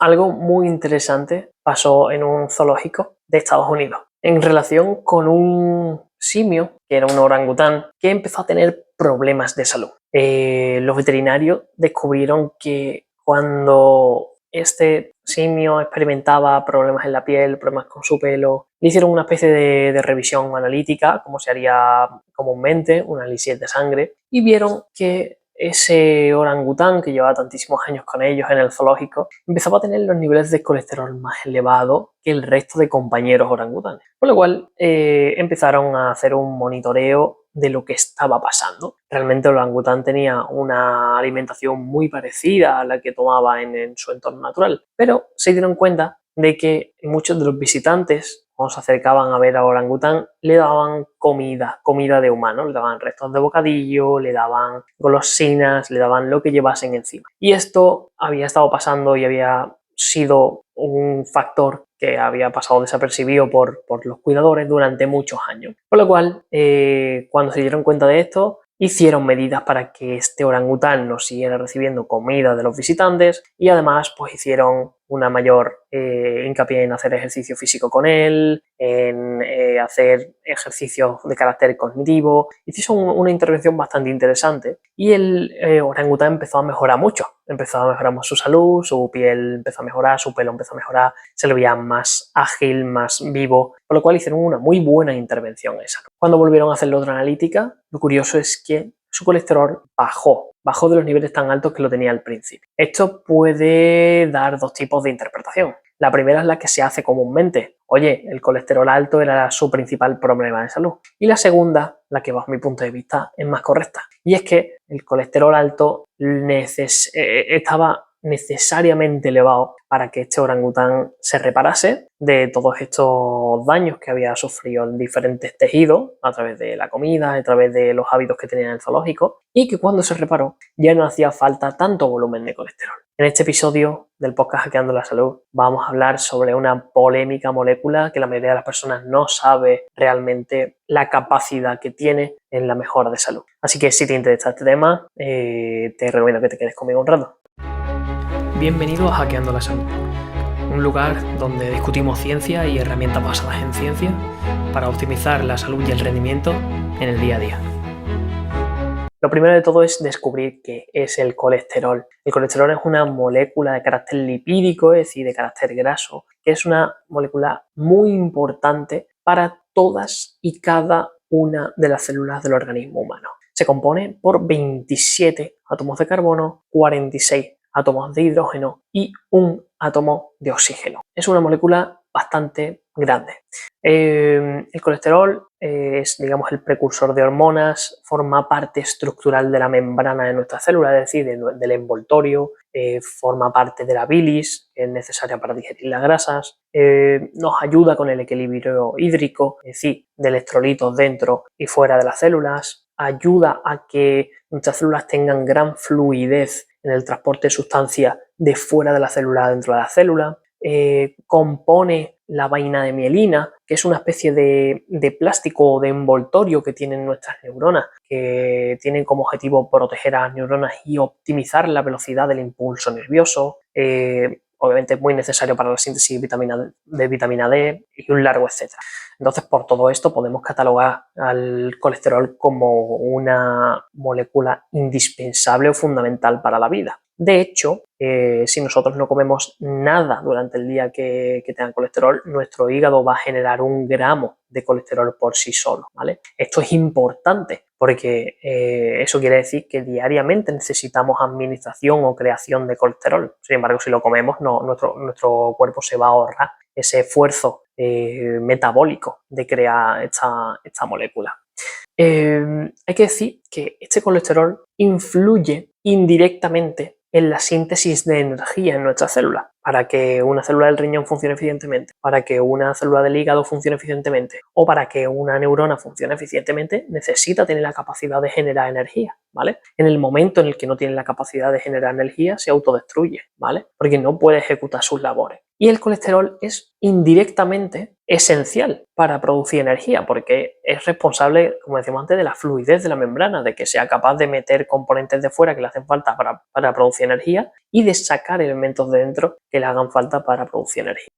algo muy interesante pasó en un zoológico de Estados Unidos en relación con un simio, que era un orangután, que empezó a tener problemas de salud. Los veterinarios descubrieron que cuando este simio experimentaba problemas en la piel, problemas con su pelo, le hicieron una especie de revisión analítica, como se haría comúnmente, un análisis de sangre, y vieron que ese orangután que llevaba tantísimos años con ellos en el zoológico empezaba a tener los niveles de colesterol más elevados que el resto de compañeros orangutanes. Con lo cual empezaron a hacer un monitoreo de lo que estaba pasando. Realmente el orangután tenía una alimentación muy parecida a la que tomaba en su entorno natural, pero se dieron cuenta de que muchos de los visitantes, cuando se acercaban a ver al orangután, le daban comida de humano, le daban restos de bocadillo, le daban golosinas, le daban lo que llevasen encima. Y esto había estado pasando y había sido un factor que había pasado desapercibido por los cuidadores durante muchos años. Por lo cual, cuando se dieron cuenta de esto, hicieron medidas para que este orangután no siguiera recibiendo comida de los visitantes y además pues hicieron una mayor hincapié en hacer ejercicio físico con él, en hacer ejercicios de carácter cognitivo. Hicieron una intervención bastante interesante y el orangután empezó a mejorar mucho. Empezó a mejorar su salud, su piel empezó a mejorar, su pelo empezó a mejorar, se le veía más ágil, más vivo, por lo cual hicieron una muy buena intervención esa. Cuando volvieron a hacer la otra analítica, lo curioso es que su colesterol bajó de los niveles tan altos que lo tenía al principio. Esto puede dar dos tipos de interpretación. La primera es la que se hace comúnmente. Oye, el colesterol alto era su principal problema de salud. Y la segunda, la que bajo mi punto de vista es más correcta. Y es que el colesterol alto estaba necesariamente elevado para que este orangután se reparase de todos estos daños que había sufrido en diferentes tejidos a través de la comida, a través de los hábitos que tenía en el zoológico, y que cuando se reparó ya no hacía falta tanto volumen de colesterol. En este episodio del podcast Hackeando la Salud vamos a hablar sobre una polémica molécula que la mayoría de las personas no sabe realmente la capacidad que tiene en la mejora de salud. Así que si te interesa este tema, te recomiendo que te quedes conmigo un rato. Bienvenido a Hackeando la Salud, un lugar donde discutimos ciencia y herramientas basadas en ciencia para optimizar la salud y el rendimiento en el día a día. Lo primero de todo es descubrir qué es el colesterol. El colesterol es una molécula de carácter lipídico, es decir, de carácter graso, que es una molécula muy importante para todas y cada una de las células del organismo humano. Se compone por 27 átomos de carbono, 46 átomos de hidrógeno y un átomo de oxígeno. Es una molécula bastante grande. El colesterol es, digamos, el precursor de hormonas, forma parte estructural de la membrana de nuestra célula, es decir, del envoltorio, forma parte de la bilis, que es necesaria para digerir las grasas, nos ayuda con el equilibrio hídrico, es decir, de electrolitos dentro y fuera de las células, ayuda a que nuestras células tengan gran fluidez en el transporte de sustancias de fuera de la célula dentro de la célula, compone la vaina de mielina, que es una especie de plástico o de envoltorio que tienen nuestras neuronas, que tienen como objetivo proteger a las neuronas y optimizar la velocidad del impulso nervioso. Obviamente es muy necesario para la síntesis de vitamina D y un largo etcétera. Entonces, por todo esto podemos catalogar al colesterol como una molécula indispensable o fundamental para la vida. De hecho, si nosotros no comemos nada durante el día que tenga colesterol, nuestro hígado va a generar 1 gramo de colesterol por sí solo, ¿vale? Esto es importante porque eso quiere decir que diariamente necesitamos administración o creación de colesterol. Sin embargo, si lo comemos, nuestro cuerpo se va a ahorrar ese esfuerzo metabólico de crear esta molécula. Hay que decir que este colesterol influye indirectamente en la síntesis de energía en nuestras células. Para que una célula del riñón funcione eficientemente, para que una célula del hígado funcione eficientemente o para que una neurona funcione eficientemente, necesita tener la capacidad de generar energía, ¿vale? En el momento en el que no tiene la capacidad de generar energía, se autodestruye, ¿vale? Porque no puede ejecutar sus labores. Y el colesterol es indirectamente esencial para producir energía, porque es responsable, como decíamos antes, de la fluidez de la membrana, de que sea capaz de meter componentes de fuera que le hacen falta para producir energía y de sacar elementos de dentro que le hagan falta para producir energía.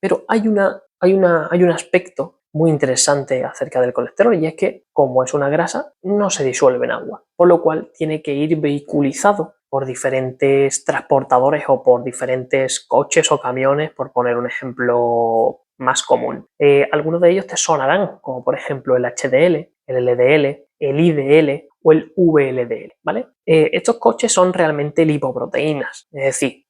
Pero hay un aspecto muy interesante acerca del colesterol, y es que, como es una grasa, no se disuelve en agua, por lo cual tiene que ir vehiculizado por diferentes transportadores o por diferentes coches o camiones, por poner un ejemplo más común. Algunos de ellos te sonarán, como por ejemplo el HDL, el LDL, el IDL o el VLDL, ¿vale? Estos coches son realmente lipoproteínas, es decir,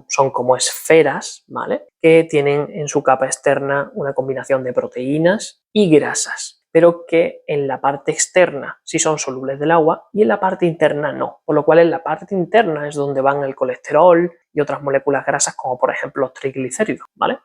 son como esferas, ¿vale? Que tienen en su capa externa una combinación de proteínas y grasas, pero que en la parte externa sí son solubles del agua y en la parte interna no, por lo cual en la parte interna es donde van el colesterol y otras moléculas grasas, como por ejemplo los triglicéridos, ¿vale?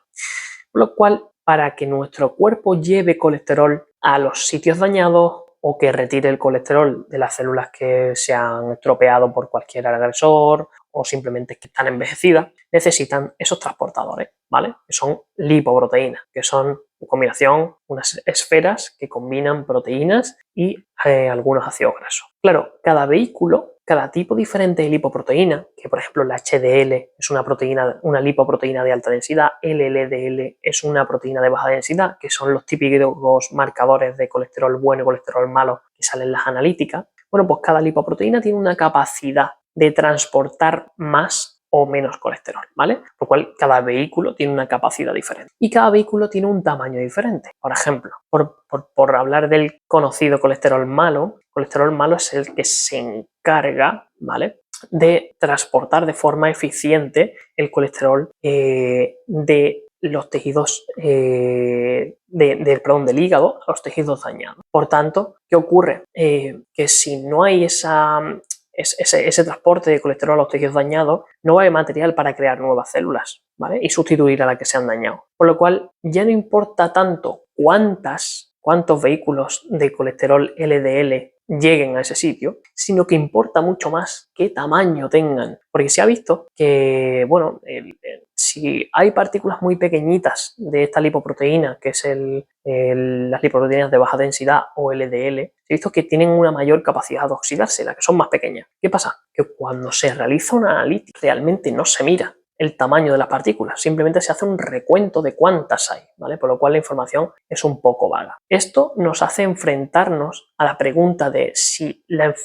Por lo cual, para que nuestro cuerpo lleve colesterol a los sitios dañados o que retire el colesterol de las células que se han estropeado por cualquier agresor o simplemente que están envejecidas, necesitan esos transportadores, ¿vale? Que son lipoproteínas, que son en combinación unas esferas que combinan proteínas y algunos ácidos grasos. Claro, cada vehículo, cada tipo diferente de lipoproteína, que por ejemplo la HDL es una lipoproteína de alta densidad, el LDL es una proteína de baja densidad, que son los típicos marcadores de colesterol bueno y colesterol malo que salen en las analíticas. Bueno, pues cada lipoproteína tiene una capacidad de transportar más o menos colesterol, ¿vale? Por lo cual cada vehículo tiene una capacidad diferente y cada vehículo tiene un tamaño diferente. Por ejemplo, por hablar del conocido colesterol malo es el que se encarga, ¿vale?, de transportar de forma eficiente el colesterol de los tejidos del hígado a los tejidos dañados. Por tanto, ¿qué ocurre? Que si no hay ese transporte de colesterol a los tejidos dañados, no va a haber material para crear nuevas células, ¿vale?, y sustituir a las que se han dañado. Por lo cual, ya no importa tanto cuántos vehículos de colesterol LDL lleguen a ese sitio, sino que importa mucho más qué tamaño tengan, porque se ha visto que, bueno, si hay partículas muy pequeñitas de esta lipoproteína, que es las lipoproteínas de baja densidad o LDL, se ha visto que tienen una mayor capacidad de oxidarse, las que son más pequeñas. ¿Qué pasa? Que cuando se realiza una analítica realmente no se mira el tamaño de las partículas, simplemente se hace un recuento de cuántas hay, ¿vale? Por lo cual la información es un poco vaga. Esto nos hace enfrentarnos a la pregunta de si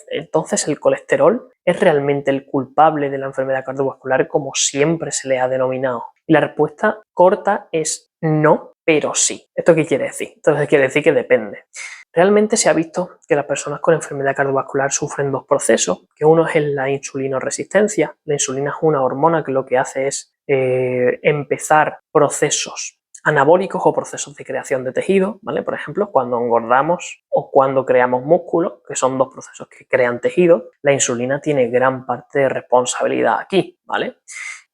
entonces el colesterol es realmente el culpable de la enfermedad cardiovascular, como siempre se le ha denominado. Y la respuesta corta es no, pero sí. ¿Esto qué quiere decir? Entonces quiere decir que depende. Realmente se ha visto que las personas con enfermedad cardiovascular sufren dos procesos, que uno es la insulinoresistencia. La insulina es una hormona que lo que hace es empezar procesos anabólicos o procesos de creación de tejido, ¿vale? Por ejemplo, cuando engordamos o cuando creamos músculo, que son dos procesos que crean tejido, la insulina tiene gran parte de responsabilidad aquí, ¿vale?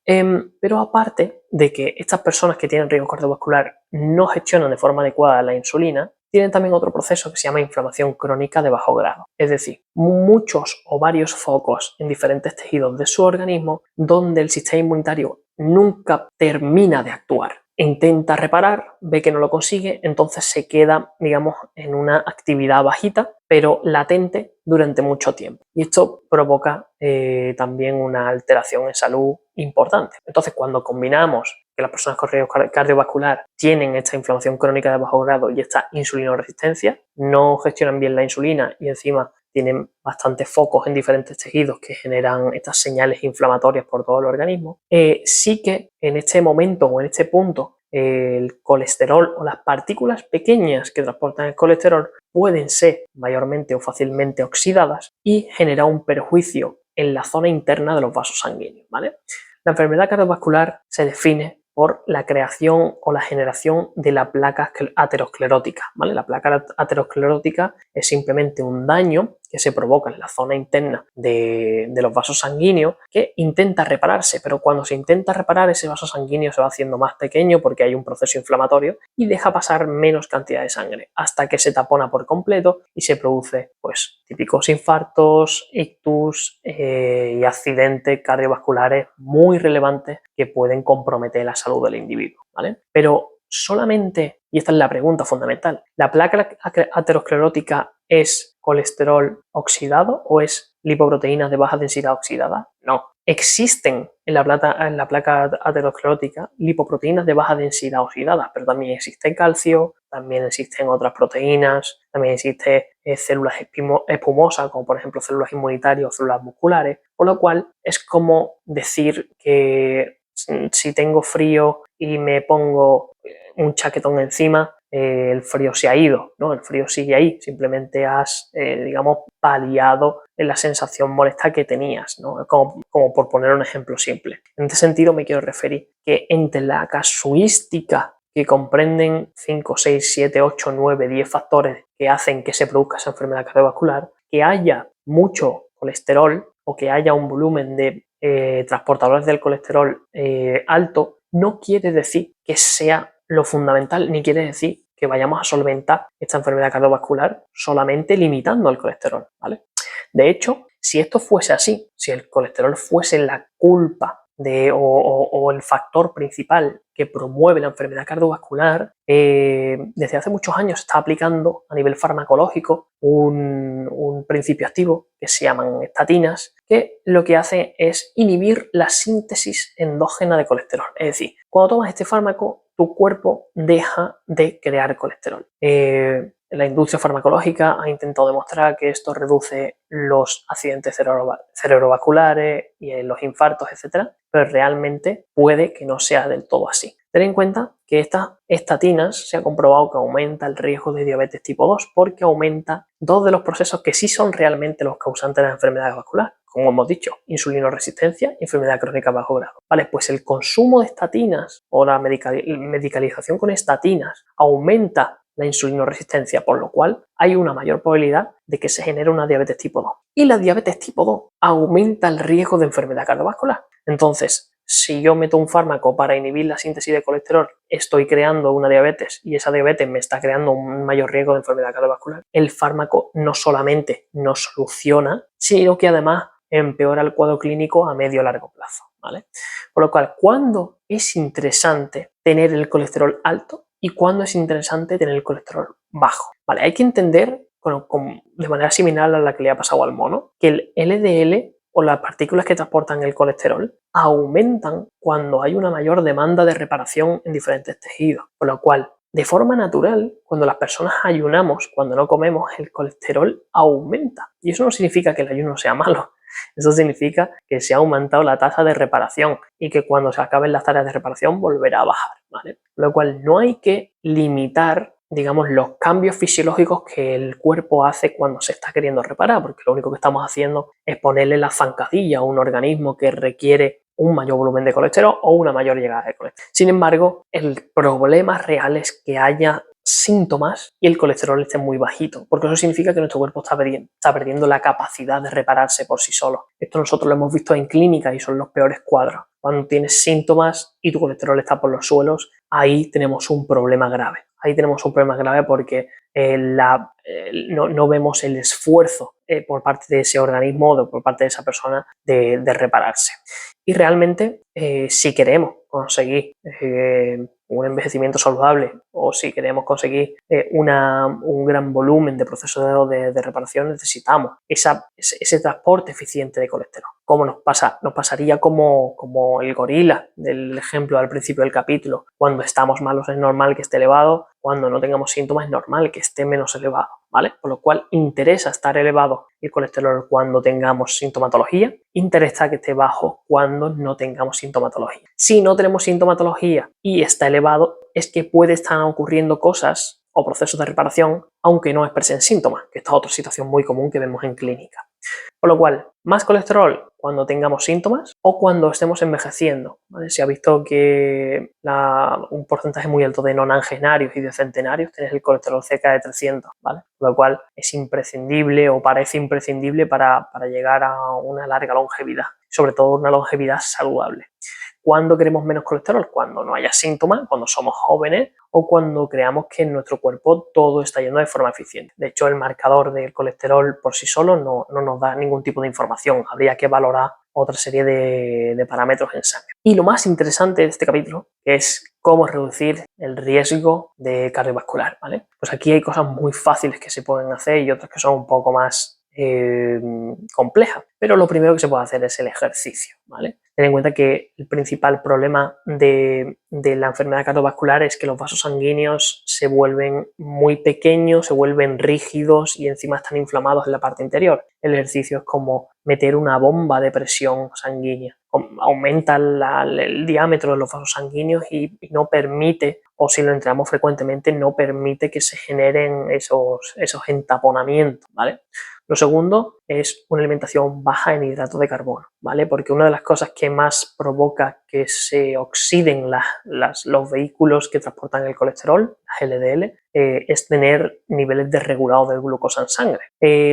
Pero aparte de que estas personas que tienen riesgo cardiovascular no gestionan de forma adecuada la insulina, tienen también otro proceso que se llama inflamación crónica de bajo grado. Es decir, muchos o varios focos en diferentes tejidos de su organismo donde el sistema inmunitario nunca termina de actuar. Intenta reparar, ve que no lo consigue, entonces se queda, digamos, en una actividad bajita, pero latente durante mucho tiempo. Y esto provoca también una alteración en salud importante. Entonces, cuando combinamos que las personas con riesgo cardiovascular tienen esta inflamación crónica de bajo grado y esta insulinoresistencia, no gestionan bien la insulina y encima tienen bastantes focos en diferentes tejidos que generan estas señales inflamatorias por todo el organismo, sí que en este momento o en este punto el colesterol o las partículas pequeñas que transportan el colesterol pueden ser mayormente o fácilmente oxidadas y generar un perjuicio en la zona interna de los vasos sanguíneos, ¿vale? La enfermedad cardiovascular se define por la creación o la generación de la placa aterosclerótica, ¿vale? La placa aterosclerótica es simplemente un daño que se provoca en la zona interna de los vasos sanguíneos que intenta repararse, pero cuando se intenta reparar ese vaso sanguíneo se va haciendo más pequeño porque hay un proceso inflamatorio y deja pasar menos cantidad de sangre hasta que se tapona por completo y se produce, pues, típicos infartos, ictus y accidentes cardiovasculares muy relevantes que pueden comprometer la salud del individuo, ¿vale? Pero solamente, y esta es la pregunta fundamental, ¿la placa aterosclerótica es colesterol oxidado o es lipoproteínas de baja densidad oxidada? No. Existen en la placa aterosclerótica lipoproteínas de baja densidad oxidada, pero también existe calcio, también existen otras proteínas, también existen células espumosas, como por ejemplo células inmunitarias o células musculares, por lo cual es como decir que si tengo frío y me pongo un chaquetón encima, el frío se ha ido, ¿no? El frío sigue ahí, simplemente has, digamos, paliado la sensación molesta que tenías, ¿no? Como por poner un ejemplo simple. En este sentido me quiero referir que entre la casuística que comprenden 5, 6, 7, 8, 9, 10 factores que hacen que se produzca esa enfermedad cardiovascular, que haya mucho colesterol o que haya un volumen de transportadores del colesterol alto, no quiere decir que sea lo fundamental, ni quiere decir que vayamos a solventar esta enfermedad cardiovascular solamente limitando el colesterol, ¿vale? De hecho, si esto fuese así, si el colesterol fuese la culpa o el factor principal que promueve la enfermedad cardiovascular, desde hace muchos años se está aplicando a nivel farmacológico un principio activo que se llaman estatinas, que lo que hace es inhibir la síntesis endógena de colesterol. Es decir, cuando tomas este fármaco, tu cuerpo deja de crear colesterol. La industria farmacológica ha intentado demostrar que esto reduce los accidentes cerebrovasculares y los infartos, etcétera, pero realmente puede que no sea del todo así. Ten en cuenta que estas estatinas se ha comprobado que aumenta el riesgo de diabetes tipo 2 porque aumenta dos de los procesos que sí son realmente los causantes de la enfermedad vascular. Como hemos dicho, insulinoresistencia y enfermedad crónica bajo grado. Vale, pues el consumo de estatinas o la medicalización con estatinas aumenta la insulinoresistencia, por lo cual hay una mayor probabilidad de que se genere una diabetes tipo 2. Y la diabetes tipo 2 aumenta el riesgo de enfermedad cardiovascular. Entonces, si yo meto un fármaco para inhibir la síntesis de colesterol, estoy creando una diabetes y esa diabetes me está creando un mayor riesgo de enfermedad cardiovascular. El fármaco no solamente no soluciona, sino que además empeora el cuadro clínico a medio o largo plazo, ¿vale? Por lo cual, ¿cuándo es interesante tener el colesterol alto y cuándo es interesante tener el colesterol bajo? Vale, hay que entender, de manera similar a la que le ha pasado al mono, que el LDL o las partículas que transportan el colesterol aumentan cuando hay una mayor demanda de reparación en diferentes tejidos, por lo cual, de forma natural, cuando las personas ayunamos, cuando no comemos, el colesterol aumenta. Y eso no significa que el ayuno sea malo. Eso significa que se ha aumentado la tasa de reparación y que cuando se acaben las tareas de reparación volverá a bajar, ¿vale? Lo cual no hay que limitar, digamos, los cambios fisiológicos que el cuerpo hace cuando se está queriendo reparar, porque lo único que estamos haciendo es ponerle la zancadilla a un organismo que requiere un mayor volumen de colesterol o una mayor llegada de colesterol. Sin embargo, el problema real es que haya síntomas y el colesterol esté muy bajito, porque eso significa que nuestro cuerpo está perdiendo la capacidad de repararse por sí solo. Esto nosotros lo hemos visto en clínica y son los peores cuadros. Cuando tienes síntomas y tu colesterol está por los suelos, ahí tenemos un problema grave. Ahí tenemos un problema grave porque no vemos el esfuerzo por parte de ese organismo o por parte de esa persona de repararse. Y realmente, si queremos conseguir un envejecimiento saludable o si queremos conseguir un gran volumen de procesos de reparación, necesitamos ese transporte eficiente de colesterol. ¿Cómo nos pasa? Nos pasaría como el gorila del ejemplo al principio del capítulo. Cuando estamos malos es normal que esté elevado, cuando no tengamos síntomas es normal que esté menos elevado, ¿vale? Por lo cual interesa estar elevado el colesterol cuando tengamos sintomatología, interesa que esté bajo cuando no tengamos sintomatología. Si no tenemos sintomatología y está elevado, es que puede estar ocurriendo cosas o procesos de reparación aunque no expresen síntomas, que esta es otra situación muy común que vemos en clínica. Por lo cual, más colesterol cuando tengamos síntomas o cuando estemos envejeciendo, ¿vale? Se ha visto que un porcentaje muy alto de nonangenarios y de centenarios tiene el colesterol cerca de 300, ¿vale? Por lo cual es imprescindible o parece imprescindible para llegar a una larga longevidad, sobre todo una longevidad saludable. ¿Cuándo queremos menos colesterol? Cuando no haya síntomas, cuando somos jóvenes o cuando creamos que en nuestro cuerpo todo está yendo de forma eficiente. De hecho, el marcador del colesterol por sí solo no nos da ningún tipo de información. Habría que valorar otra serie de parámetros en sangre. Y lo más interesante de este capítulo es cómo reducir el riesgo de cardiovascular, ¿vale? Pues aquí hay cosas muy fáciles que se pueden hacer y otras que son un poco más complejas, pero lo primero que se puede hacer es el ejercicio, ¿vale? Ten en cuenta que el principal problema de la enfermedad cardiovascular es que los vasos sanguíneos se vuelven muy pequeños, se vuelven rígidos y encima están inflamados en la parte interior. El ejercicio es como meter una bomba de presión sanguínea. Aumenta el diámetro de los vasos sanguíneos y no permite, o si lo entrenamos frecuentemente, no permite que se generen esos entaponamientos, ¿vale? Lo segundo es una alimentación baja en hidratos de carbono, ¿vale? Porque una de las cosas que más provoca que se oxiden los vehículos que transportan el colesterol, las LDL, es tener niveles desregulados de glucosa en sangre.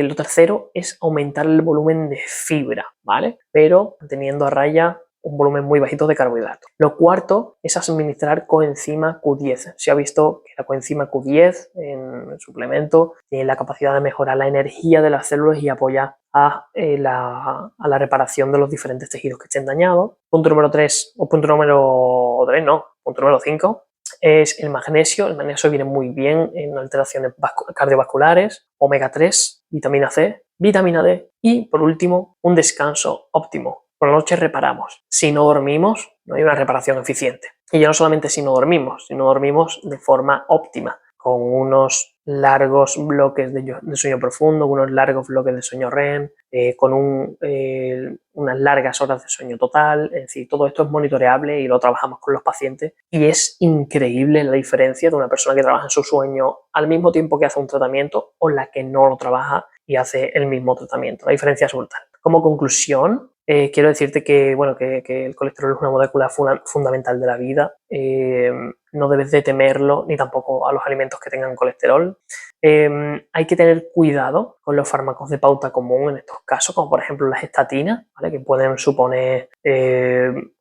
Lo tercero es aumentar el volumen de fibra, ¿vale? Pero teniendo a raya un volumen muy bajito de carbohidratos. Lo cuarto es administrar coenzima Q10. Se ha visto que la coenzima Q10 en el suplemento tiene la capacidad de mejorar la energía de las células y apoya a la reparación de los diferentes tejidos que estén dañados. Punto número 3, o punto número 3, no, punto número 5 es el magnesio. El magnesio viene muy bien en alteraciones cardiovasculares, omega 3, vitamina C, vitamina D y por último un descanso óptimo. Por la noche reparamos. Si no dormimos, no hay una reparación eficiente. Y ya no solamente si no dormimos, sino dormimos de forma óptima, con unos largos bloques de sueño profundo, unos largos bloques de sueño REM, con unas largas horas de sueño total. Es decir, todo esto es monitoreable y lo trabajamos con los pacientes. Y es increíble la diferencia de una persona que trabaja en su sueño al mismo tiempo que hace un tratamiento o la que no lo trabaja y hace el mismo tratamiento. La diferencia es brutal. Como conclusión, quiero decirte que, bueno, que el colesterol es una molécula fundamental de la vida. No debes de temerlo, ni tampoco a los alimentos que tengan colesterol. Hay que tener cuidado con los fármacos de pauta común en estos casos, como por ejemplo las estatinas, ¿vale? Que pueden suponer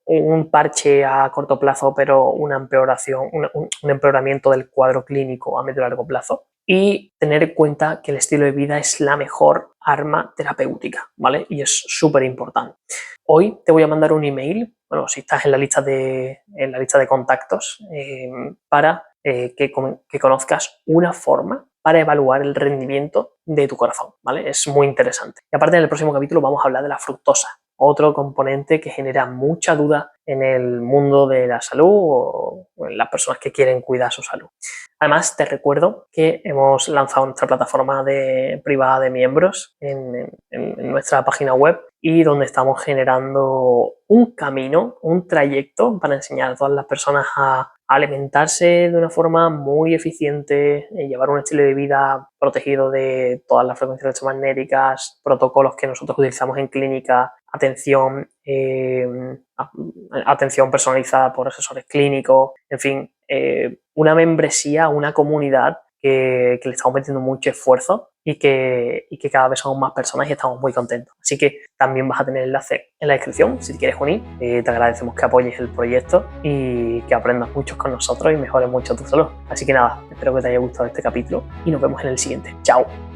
un parche a corto plazo, pero una empeoración, un empeoramiento del cuadro clínico a medio y largo plazo. Y tener en cuenta que el estilo de vida es la mejor arma terapéutica, ¿vale? Y es súper importante. Hoy te voy a mandar un email, bueno, si estás en la lista de contactos, para que conozcas una forma para evaluar el rendimiento de tu corazón, ¿vale? Es muy interesante. Y aparte, en el próximo capítulo vamos a hablar de la fructosa, otro componente que genera mucha duda en el mundo de la salud o en las personas que quieren cuidar su salud. Además, te recuerdo que hemos lanzado nuestra plataforma privada de miembros en nuestra página web y donde estamos generando un camino, un trayecto para enseñar a todas las personas a alimentarse de una forma muy eficiente, llevar un estilo de vida protegido de todas las frecuencias electromagnéticas, protocolos que nosotros utilizamos en clínica, atención personalizada por asesores clínicos, en fin, una membresía, una comunidad que le estamos metiendo mucho esfuerzo y que cada vez somos más personas y estamos muy contentos. Así que también vas a tener el enlace en la descripción si te quieres unir. Te agradecemos que apoyes el proyecto y que aprendas mucho con nosotros y mejores mucho tu salud. Así que nada, espero que te haya gustado este capítulo y nos vemos en el siguiente. ¡Chao!